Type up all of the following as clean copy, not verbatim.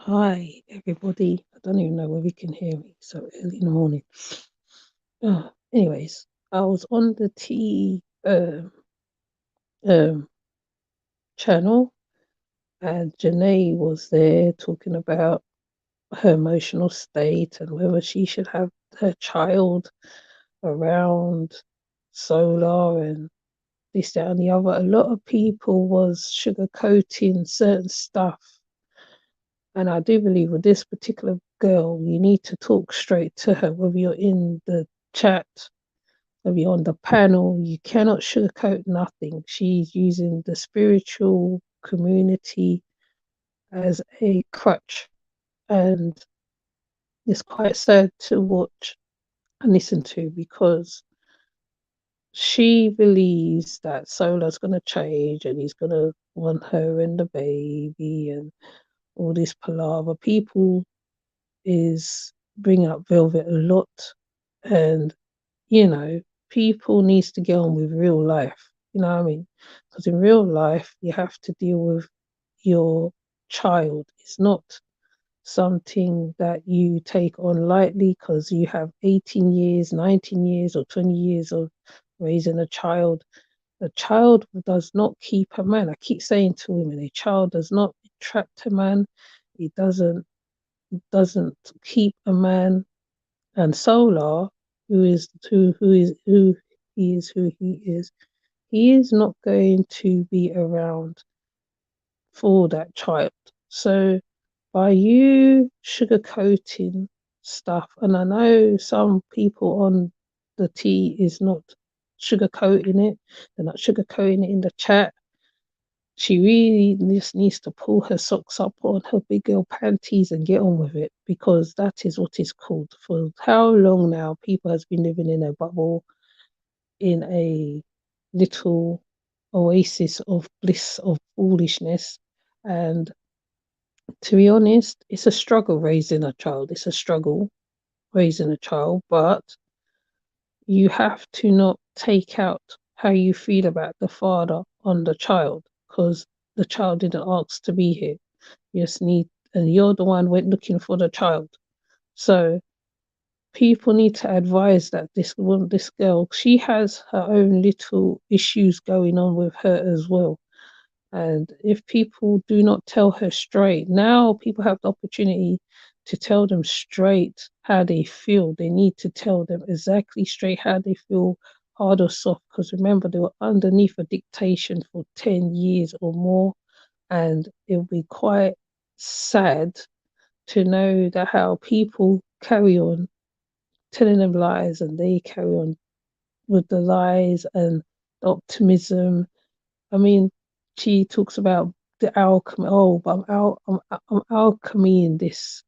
Hi, everybody. I don't even know whether you can hear me so early in the morning. Anyways, I was on the T um, channel and Janae was there talking about her emotional state and whether she should have her child around solar and this, that, and the other. A lot of people was sugarcoating certain stuff. And I do believe with this particular girl, you need to talk straight to her, whether you're in the chat, whether you're on the panel, you cannot sugarcoat nothing. She's using the spiritual community as a crutch. And it's quite sad to watch and listen to because she believes that Solar's going to change and he's going to want her and the baby and all this palaver. People is bringing up Velvet a lot, and people needs to get on with real life. You know what I mean? Because in real life, you have to deal with your child. It's not something that you take on lightly because you have 18 years, 19 years, or 20 years of raising a child. A child does not keep a man. I keep saying to women, a child does not attract a man. It doesn't keep a man. And Solar, who he is not going to be around for that child. So by you sugarcoating stuff, and I know some people on the T is not sugarcoating it, they're not sugarcoating it in the chat. She really just needs to pull her socks up on her big girl panties and get on with it because that is what it's called. For how long now people has been living in a bubble, in a little oasis of bliss, of foolishness. And to be honest, it's a struggle raising a child. It's a struggle raising a child, but you have to not take out how you feel about the father on the child because the child didn't ask to be here. You just need, and you're the one went looking for the child. So people need to advise that this girl, she has her own little issues going on with her as well. And if people do not tell her straight, now people have the opportunity to tell them straight how they feel. They need to tell them exactly straight how they feel, hard or soft, because remember, they were underneath a dictation for 10 years or more. And it will be quite sad to know that how people carry on telling them lies and they carry on with the lies and the optimism. I mean, she talks about the alchemy. Oh, but I'm alchemy in this.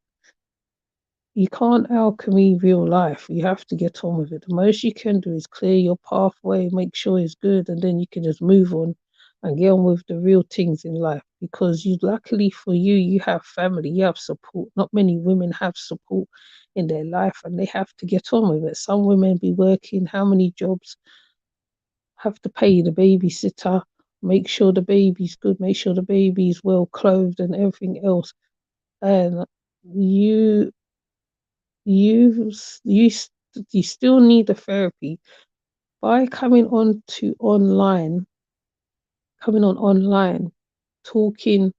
You can't alchemy real life. You have to get on with it. The most you can do is clear your pathway, make sure it's good, and then you can just move on and get on with the real things in life. Because you, luckily for you, you have family, you have support. Not many women have support in their life, and they have to get on with it. Some women be working how many jobs, have to pay the babysitter, make sure the baby's good, make sure the baby's well clothed and everything else. And you you you you still need the therapy by coming on online, talking.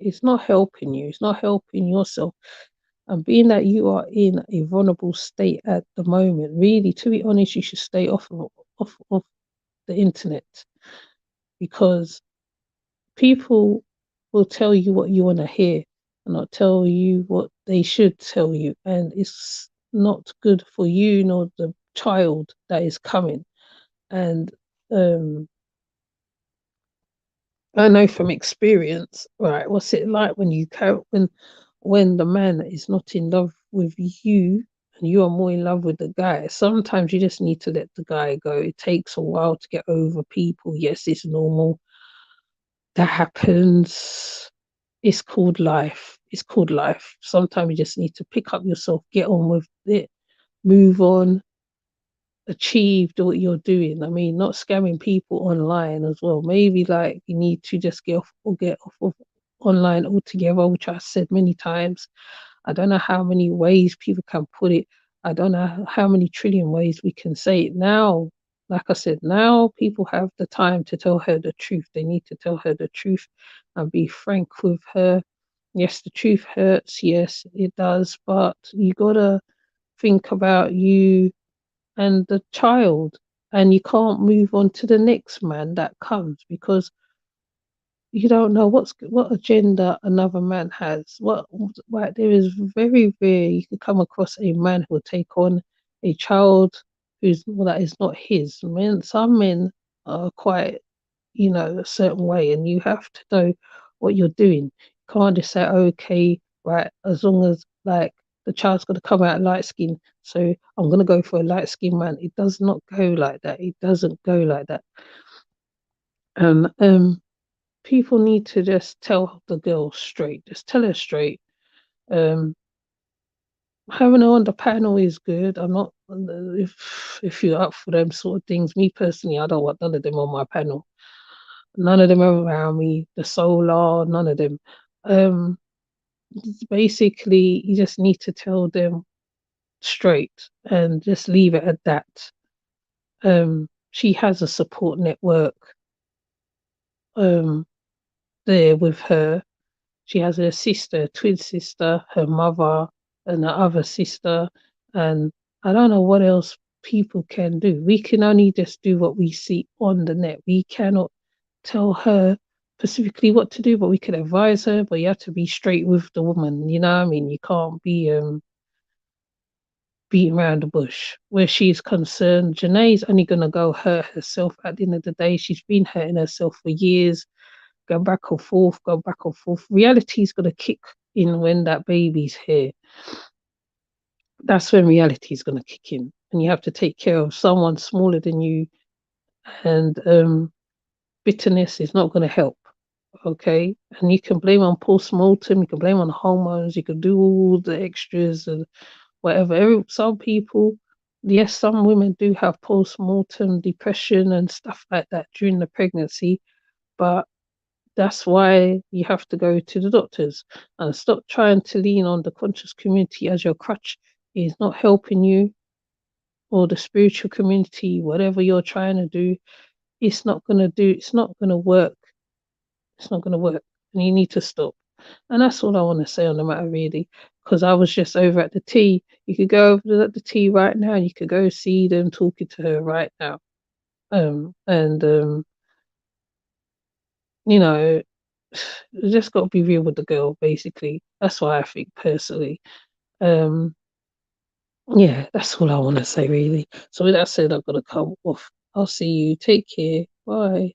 It's not helping you. It's not helping yourself. And being that you are in a vulnerable state at the moment, really, to be honest, you should stay off of the internet because people will tell you what you want to hear and not tell you what they should tell you. And it's not good for you nor the child that is coming. And um, I know from experience, right, what's it like when when the man is not in love with you and you are more in love with the guy. Sometimes you just need to let the guy go. It takes a while to get over people. Yes, it's normal. That happens. It's called life. It's called life. Sometimes you just need to pick up yourself, get on with it, move on, achieve what you're doing. I mean, not scamming people online as well. Maybe like you need to just get off online altogether, which I said many times. I don't know how many ways people can put it. I don't know how many trillion ways we can say it now. Like I said, now people have the time to tell her the truth. They need to tell her the truth and be frank with her. Yes, the truth hurts. Yes, it does. But you gotta think about you and the child, and you can't move on to the next man that comes because you don't know what agenda another man has. What there is very rare you could come across a man who will take on a child that is not his. Some men are quite, a certain way, and you have to know what you're doing. You can't just say, okay, right, as long as like the child's gonna come out light skin, so I'm gonna go for a light skinned man. It does not go like that. It doesn't go like that. Um, um, People need to just tell the girl straight. Just tell her straight. Um, Having her on the panel is good. I'm not if you're up for them sort of things. Me personally, I don't want none of them on my panel. None of them are around me. The solar, none of them. Um, Basically, you just need to tell them straight and just leave it at that. She has a support network um there with her. She has a sister, a twin sister, her mother, and her other sister. And I don't know what else people can do. We can only just do what we see on the net. We cannot tell her specifically what to do, but we can advise her. But you have to be straight with the woman. You know what I mean? You can't be beating around the bush. Where she's concerned, Janae's only going to go hurt herself at the end of the day. She's been hurting herself for years, go back and forth, go back and forth. Reality's gonna kick in when that baby's here. That's when reality's gonna kick in, and you have to take care of someone smaller than you. And bitterness is not gonna help. Okay, and you can blame on postmortem, you can blame on hormones, you can do all the extras and whatever. Some people, yes, some women do have postmortem depression and stuff like that during the pregnancy, but that's why you have to go to the doctors and stop trying to lean on the conscious community as your crutch. It's not helping you, or the spiritual community, whatever you're trying to do. It's not gonna work. It's not gonna work. And you need to stop. And that's all I want to say on the matter, really, because I was just over at the tea. You could go over at the tea right now. You could go see them talking to her right now. And you know, you just got to be real with the girl, basically. That's what I think personally. Um, yeah, that's all I want to say, really. So with that said, I've got to come off. I'll see you. Take care. Bye.